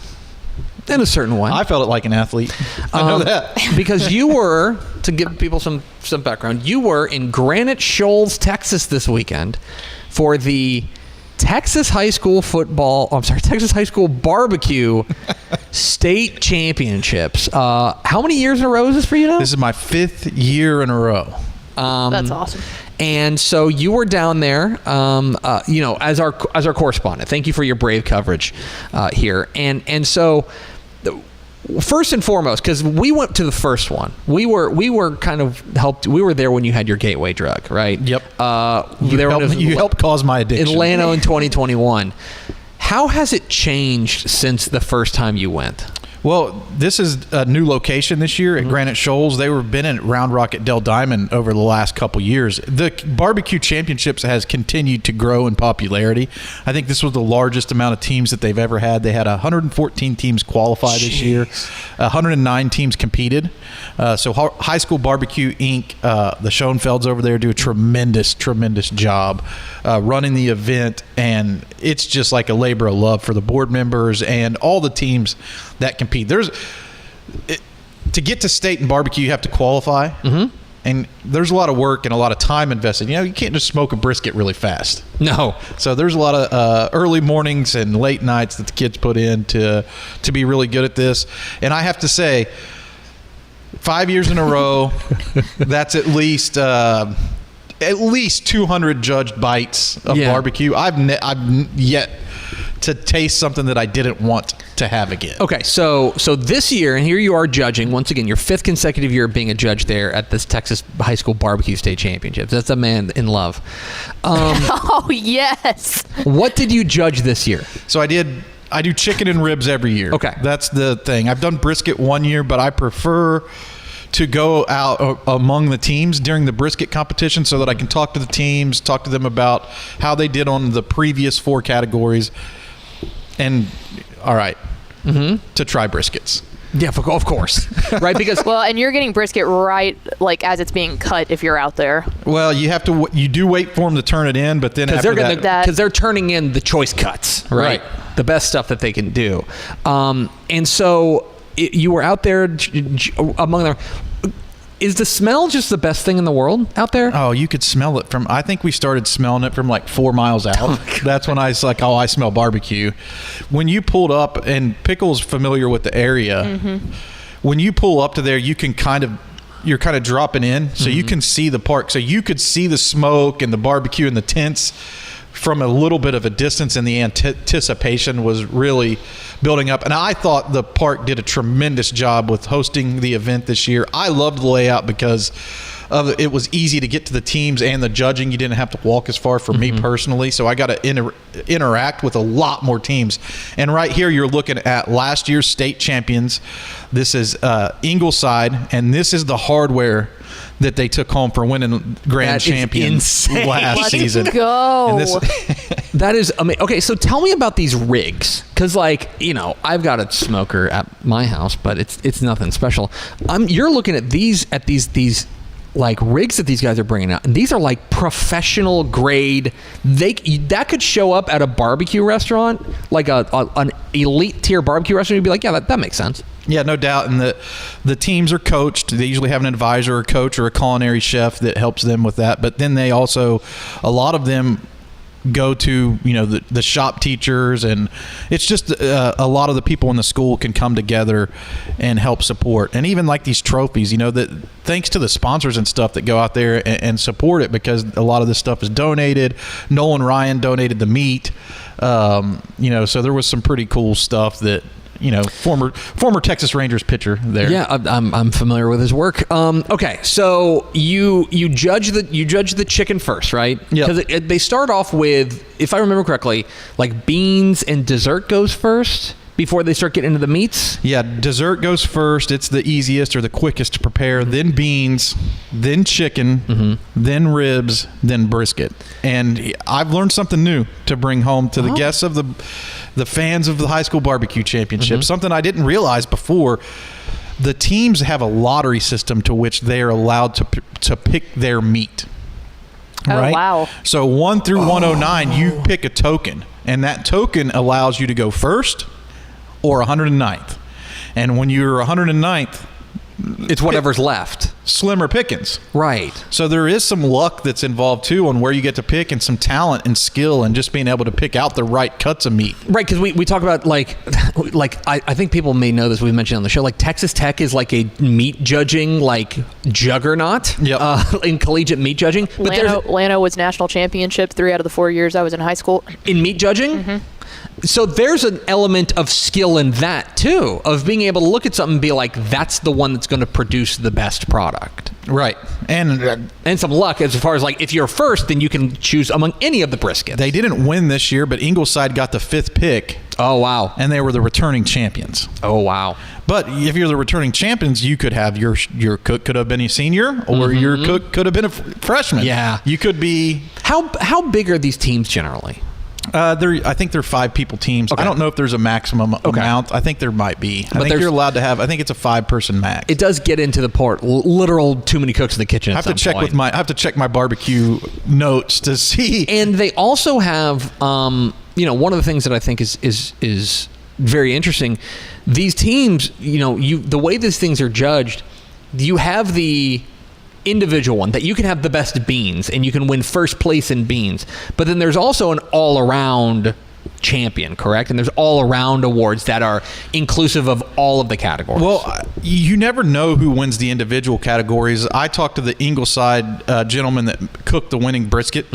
In a certain way. I felt it like an athlete. I know that. Because you were, to give people some background, you were in Granite Shoals, Texas this weekend for the Texas High School Barbecue State Championships. How many years in a row is this for you now? This is my 5th year in a row. That's awesome. And so you were down there, as our correspondent. Thank you for your brave coverage here. And so, first and foremost, because we went to the first one, we were kind of helped. We were there when you had your gateway drug, right? Yep. You helped cause my addiction. Atlanta in 2021. How has it changed since the first time you went? Well, this is a new location this year at Granite Shoals. They were been in Round Rock at Del Diamond over the last couple years. The barbecue championships has continued to grow in popularity. I think this was the largest amount of teams that they've ever had. They had 114 teams qualify this year. 109 teams competed. So High School Barbecue Inc., the Schoenfelds over there do a tremendous job running the event, and it's just like a labor of love for the board members and all the teams that compete. To get to state in barbecue, you have to qualify, and there's a lot of work and a lot of time invested. You can't just smoke a brisket really fast. No. So there's a lot of early mornings and late nights that the kids put in to be really good at this. And I have to say, 5 years in a row, that's at least 200 judged bites of barbecue. I've yet to taste something that I didn't want to have again. Okay, so this year, and here you are judging, once again, your 5th consecutive year of being a judge there at this Texas High School Barbecue State Championships. That's a man in love. Oh, yes. What did you judge this year? So I do chicken and ribs every year. Okay. That's the thing. I've done brisket one year, but I prefer to go out among the teams during the brisket competition so that I can talk to the teams, talk to them about how they did on the previous 4 categories. And all right, to try briskets. Yeah, of course. Right, because well, and you're getting brisket right like as it's being cut if you're out there. Well, you do wait for them to turn it in, but then after because they're turning in the choice cuts, right? The best stuff that they can do. And so you were out there among them. Is the smell just the best thing in the world out there? Oh, you could smell it I think we started smelling it from like 4 miles out. Oh, that's when I was like, I smell barbecue. When you pulled up, and Pickle's familiar with the area, when you pull up to there, you're kind of dropping in, so you can see the park. So you could see the smoke and the barbecue and the tents from a little bit of a distance, and the anticipation was really building up. And I thought the park did a tremendous job with hosting the event this year. I loved the layout because it was easy to get to the teams and the judging. You didn't have to walk as far for me personally, so I got to interact with a lot more teams. And right here you're looking at last year's state champions. This is Ingleside, and this is the hardware that they took home for winning grand champions last season. Let's go. That is amazing. Okay, so tell me about these rigs, because I've got a smoker at my house, but it's nothing special. You're looking at these like rigs that these guys are bringing out, and these are like professional grade. That could show up at a barbecue restaurant, like an elite tier barbecue restaurant. You'd be like, yeah, that makes sense. Yeah, no doubt. And the teams are coached. They usually have an advisor or coach or a culinary chef that helps them with that. But then they also, a lot of them go to the shop teachers, and it's just a lot of the people in the school can come together and help support. And even like these trophies, that thanks to the sponsors and stuff that go out there and support it, because a lot of this stuff is donated. Nolan Ryan donated the meat, so there was some pretty cool stuff that former Texas Rangers pitcher there. Yeah, I'm familiar with his work. Okay, so you judge the chicken first, right? Yeah. Because they start off with, if I remember correctly, like beans and dessert goes first before they start getting into the meats. Yeah, dessert goes first. It's the easiest or the quickest to prepare. Then beans, then chicken, then ribs, then brisket. And I've learned something new to bring home to the guests of the fans of the High School Barbecue Championship. Something I didn't realize before. The teams have a lottery system to which they are allowed to pick their meat. Right? Oh, wow. So 1 through 109, you pick a token, and that token allows you to go first or 109th. And when you're 109th, it's whatever's left. Slimmer pickings. Right. So there is some luck that's involved too on where you get to pick, and some talent and skill and just being able to pick out the right cuts of meat. Right, because we talk about like I think people may know this, we've mentioned on the show, like Texas Tech is like a meat judging like juggernaut in collegiate meat judging. But Lano was national championship 3 out of the 4 years I was in high school. In meat judging? So there's an element of skill in that too, of being able to look at something and be like, that's the one that's going to produce the best product. Right. And some luck as far as like if you're first, then you can choose among any of the briskets. They didn't win this year, but Ingleside got the 5th pick. Oh, wow. And they were the returning champions. Oh, wow. But if you're the returning champions, you could have your cook could have been a senior, or your cook could have been a freshman. Yeah. You could be. How big are these teams generally? I think they're 5-people teams. Okay. I don't know if there's a maximum amount. I think there might be. I think you're allowed to have. I think it's a 5-person max. It does get into the literal too many cooks in the kitchen. I have to check my barbecue notes to see. And they also have, one of the things that I think is very interesting. These teams, the way these things are judged, you have the individual one that you can have the best beans and you can win first place in beans, but then there's also an all-around champion, correct? And there's all-around awards that are inclusive of all of the categories. Well, you never know who wins the individual categories. I talked to the Ingleside gentleman that cooked the winning brisket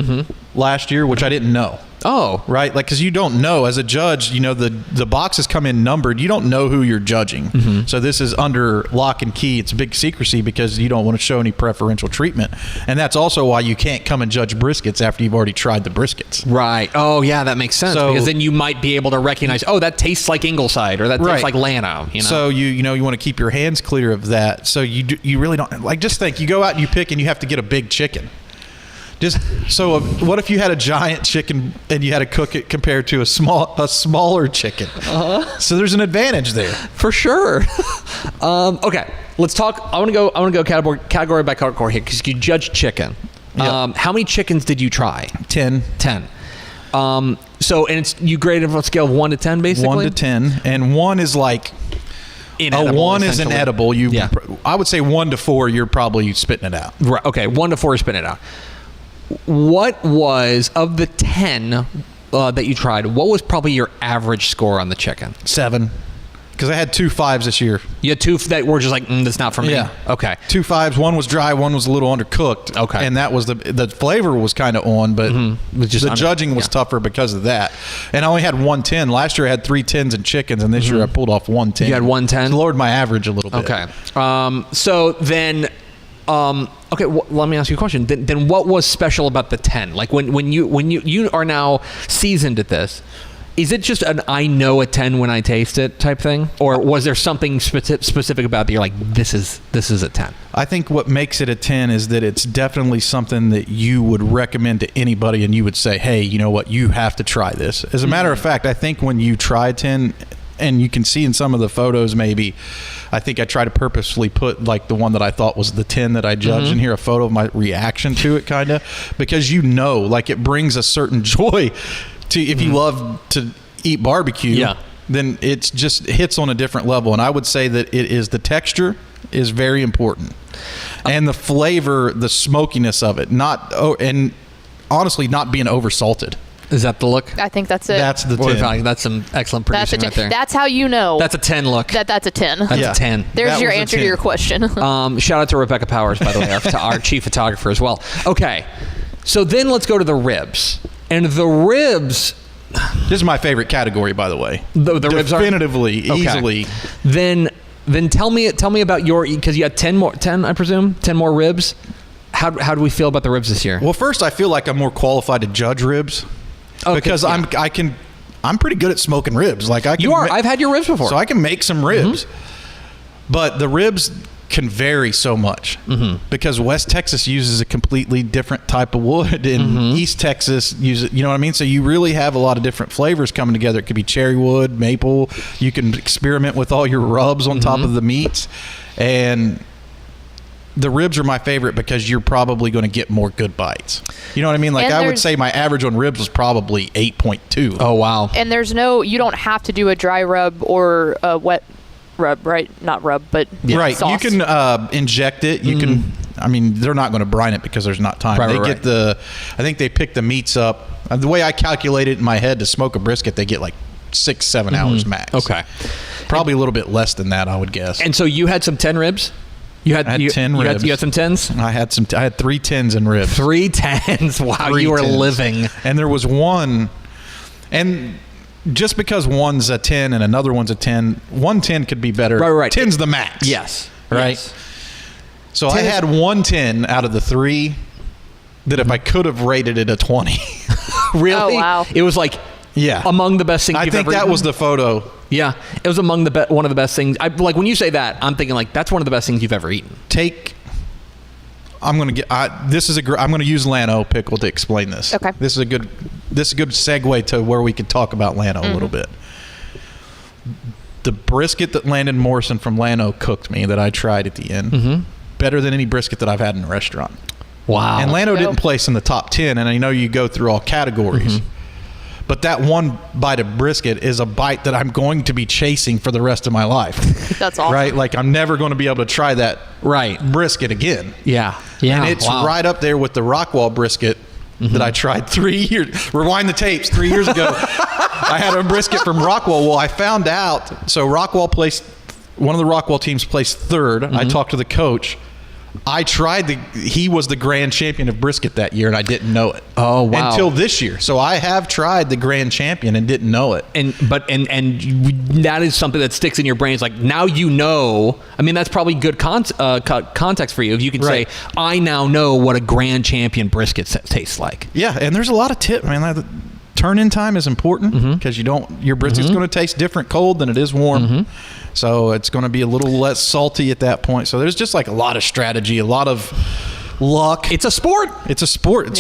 last year, which I didn't know. Oh, right. Like, because you don't know as a judge, the boxes come in numbered. You don't know who you're judging. So this is under lock and key. It's big secrecy because you don't want to show any preferential treatment. And that's also why you can't come and judge briskets after you've already tried the briskets. Right. Oh, yeah, that makes sense. Because then you might be able to recognize, that tastes like Ingleside or that tastes like Llano. So you want to keep your hands clear of that. So you really don't, like, just think, you go out and you pick and you have to get a big chicken. What if you had a giant chicken and you had to cook it compared to a smaller chicken? So there's an advantage there for sure. Okay, let's talk. I want to go category by category here because you judge chicken. Yep. How many chickens did you try? 10. And you graded on a scale of 1 to 10, basically. 1 to 10, and 1 is like. Inedible, 1 is inedible. I would say 1 to 4. You're probably spitting it out. Right. Okay. 1 to 4 is spitting it out. What was, of the 10 that you tried, what was probably your average score on the chicken? 7. Because I had 2 5s this year. You had 2 that were just like, that's not for me? Yeah. Okay. 2 5s. 1 was dry, 1 was a little undercooked. Okay. And that was the flavor was kind of on, but the judging was tougher because of that. And I only had 1 10. Last year I had 3 10s and chickens, and this year I pulled off 1 10. You had 1 10? Lowered my average a little bit. Okay. So then... let me ask you a question. Then what was special about the 10? Like when you are now seasoned at this, is it just an I know a 10 when I taste it type thing, or was there something specific about that you're like this is a 10? I think what makes it a 10 is that it's definitely something that you would recommend to anybody, and you would say, hey, you know what, you have to try this. As a matter of fact, I think when you try 10. And you can see in some of the photos, maybe, I think I try to purposely put like the one that I thought was the 10 that I judged, and here a photo of my reaction to it, kind of, because like it brings a certain joy to if you love to eat barbecue. Then it's just hits on a different level. And I would say that the texture is very important, and the flavor, the smokiness of it, and honestly not being over salted. Is that the look? I think that's it. That's the 10. That's some excellent producing right there. That's how you know. That's a 10 look. That's a 10. That's a 10. There's your answer to your question. Shout out to Rebecca Powers, by the way, our chief photographer as well. Okay, so then let's go to the ribs. And the ribs... This is my favorite category, by the way. The ribs are? Definitively, easily. Then tell me about because you had 10, I presume? 10 more ribs? How do we feel about the ribs this year? Well, first, I feel like I'm more qualified to judge ribs. Because I'm pretty good at smoking ribs. Like I've had your ribs before, so I can make some ribs. But the ribs can vary so much because West Texas uses a completely different type of wood, and East Texas uses, you know what I mean. So you really have a lot of different flavors coming together. It could be cherry wood, maple. You can experiment with all your rubs on top of the meats, and the ribs are my favorite because you're probably going to get more good bites. You know what I mean? Like I would say my average on ribs was probably 8.2. Oh, wow. And you don't have to do a dry rub or a wet rub, right? Not rub, but right. Sauce. You can inject it. You can, I mean, they're not going to brine it because there's not time. I think they pick the meats up. The way I calculate it in my head to smoke a brisket, they get like 6-7 hours max. Okay. Probably a little bit less than that, I would guess. And so you had some 10 ribs? I had 10 ribs. You had some 10s? I had 3 10s in ribs. 3 10s. Wow, you were living. And there was one, and just because one's a 10 and another one's a 10, 1 10 could be better. Right. 10's the max. Yes. Right. Right. Yes. So I had 110 out of the 3 that if I could have rated it a 20. Really? Oh, wow. It was like among the best things I you've think ever that eaten? was the photo. Yeah, it was among the one of the best things. Like when you say that, I'm thinking like that's one of the best things you've ever eaten. I'm going to use Llano Pickle to explain this. Okay. This is a good segue to where we can talk about Llano a little bit. The brisket that Landon Morrison from Llano cooked me that I tried at the end, better than any brisket that I've had in a restaurant. Wow. And Llano didn't place in the top 10, and I know you go through all categories. But that one bite of brisket is a bite that I'm going to be chasing for the rest of my life. That's awesome. Right? Like I'm never going to be able to try that brisket again. Yeah. And it's right up there with the Rockwall brisket that I tried 3 years. Rewind the tapes. 3 years ago, I had a brisket from Rockwall. Well, I found out. So Rockwall placed, one of the Rockwall teams placed 3rd. I talked to the coach. I tried he was the grand champion of brisket that year, and I didn't know it. Oh, wow. Until this year. So I have tried the grand champion and didn't know it. And that is something that sticks in your brain. It's like, now you know. I mean, that's probably good context for you. If you can say, I now know what a grand champion brisket tastes like. Yeah, and there's a lot of tips. I mean, turn-in time is important because your brisket's going to taste different cold than it is warm. So it's going to be a little less salty at that point. So there's just like a lot of strategy, a lot of luck. It's a sport. It's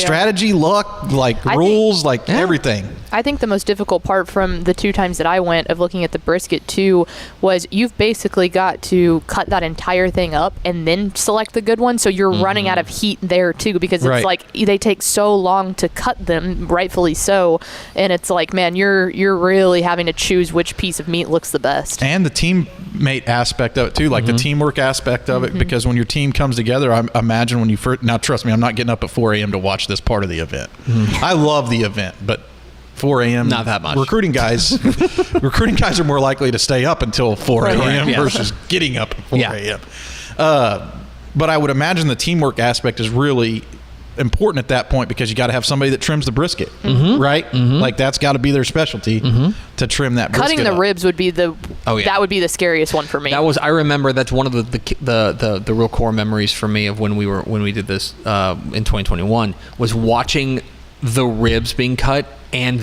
strategy, luck, like rules, everything. I think the most difficult part from the 2 times that I went of looking at the brisket too was you've basically got to cut that entire thing up and then select the good one. So you're running out of heat there too, because it's like they take so long to cut them, rightfully so. And it's like, man, you're really having to choose which piece of meat looks the best. And the teammate aspect of it too, like the teamwork aspect of it, because when your team comes together, I imagine when you first, now trust me, I'm not getting up at 4 a.m. to watch this part of the event. I love the event, but 4 a.m. not that much. Recruiting guys are more likely to stay up until 4 a.m. versus getting up at 4 a.m. But I would imagine the teamwork aspect is really important at that point because you got to have somebody that trims the brisket, right? Like that's got to be their specialty to trim that brisket. Cutting the ribs would be that would be the scariest one for me. I remember that's one of the real core memories for me of when we did this in 2021 was watching the ribs being cut and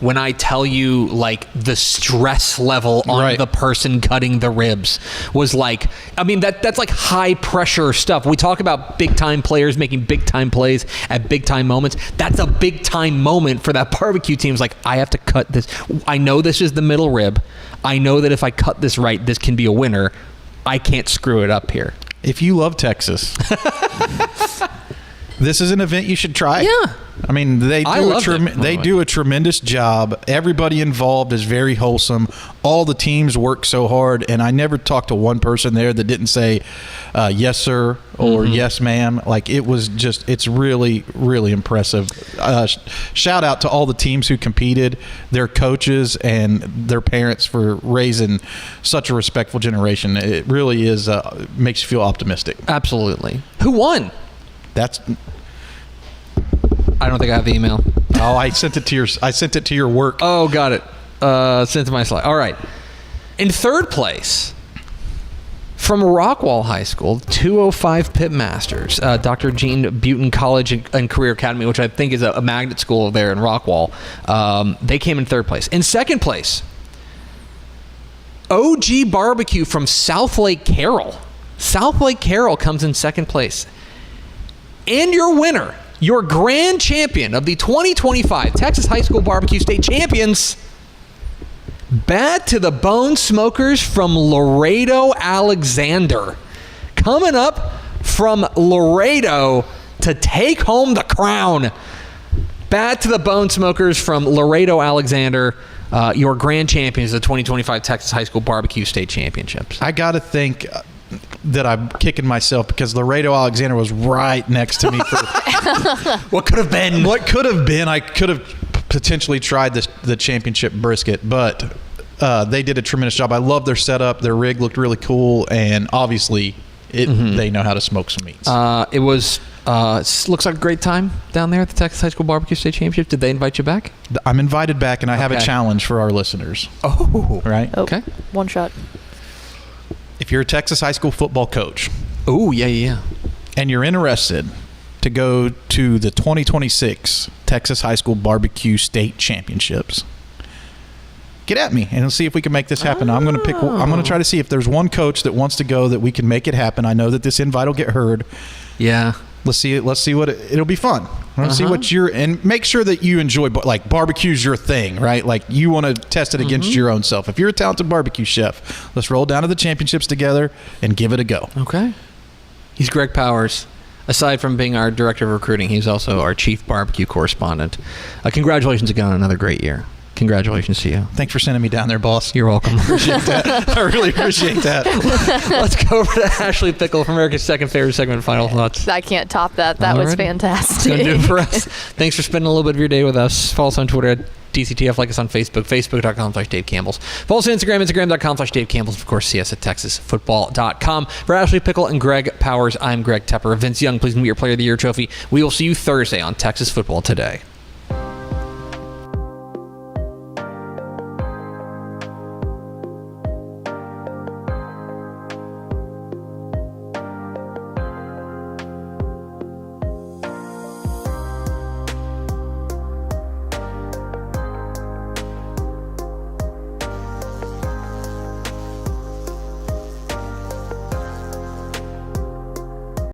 when I tell you, like, the stress level on the person cutting the ribs was like, I mean, that's like high pressure stuff. We talk about big time players making big time plays at big time moments. That's a big time moment for that barbecue team. It's like, I have to cut this. I know this is the middle rib. I know that if I cut this right, this can be a winner. I can't screw it up here. If you love Texas, this is an event you should try. Yeah. I mean, they do a tremendous job. Everybody involved is very wholesome. All the teams work so hard, and I never talked to one person there that didn't say, yes, sir, or yes, ma'am. Like, it's really, really impressive. Shout out to all the teams who competed, their coaches, and their parents for raising such a respectful generation. It really is makes you feel optimistic. Absolutely. Who won? I don't think I have the email. Oh, I sent it to your work. Oh, got it. Sent to my slide. All right. In 3rd place, from Rockwall High School, 205 Pitmasters, Dr. Gene Butin College and Career Academy, which I think is a magnet school there in Rockwall. They came in 3rd place. In 2nd place, OG Barbecue from South Lake Carroll. South Lake Carroll comes in 2nd place. And your winner, your grand champion of the 2025 Texas High School Barbecue State Champions, Bad to the Bone Smokers from Laredo, Alexander. Coming up from Laredo to take home the crown. Bad to the Bone Smokers from Laredo, Alexander, your grand champions of the 2025 Texas High School Barbecue State Championships. I got to think that I'm kicking myself because Laredo Alexander was right next to me for what could have been. I could have potentially tried the championship brisket, but they did a tremendous job. I love their setup. Their rig looked really cool, and obviously they know how to smoke some meats. It was looks like a great time down there at the Texas High School Barbecue State Championship. Did they invite you back? I'm invited back, and I have a challenge for our listeners. Oh, right. Okay. One shot. If you're a Texas high school football coach Oh, yeah. and you're interested to go to the 2026 Texas High School Barbecue State Championships, get at me and see if we can make this happen. I'm going to try to see if there's one coach that wants to go that we can make it happen. I know that this invite will get heard. Yeah. Let's see what it'll be fun. Let's see what and make sure that you enjoy, like, barbecue's your thing, right? Like, you want to test it against your own self. If you're a talented barbecue chef, let's roll down to the championships together and give it a go. Okay. He's Greg Powers. Aside from being our director of recruiting, he's also our chief barbecue correspondent. Congratulations again on another great year. Congratulations to you. Thanks for sending me down there, boss. You're welcome. Appreciate that. I really appreciate that. Let's go over to Ashley Pickle from America's second favorite segment. Final thoughts. I can't top that. That was fantastic. That's going to do it for us. Thanks for spending a little bit of your day with us. Follow us on Twitter at DCTF. Like us on Facebook, facebook.com/Dave Campbell's. Follow us on Instagram, instagram.com/Dave Campbell's. Of course, see us at texasfootball.com. For Ashley Pickle and Greg Powers, I'm Greg Tepper. Vince Young, please meet your Player of the Year trophy. We will see you Thursday on Texas Football Today.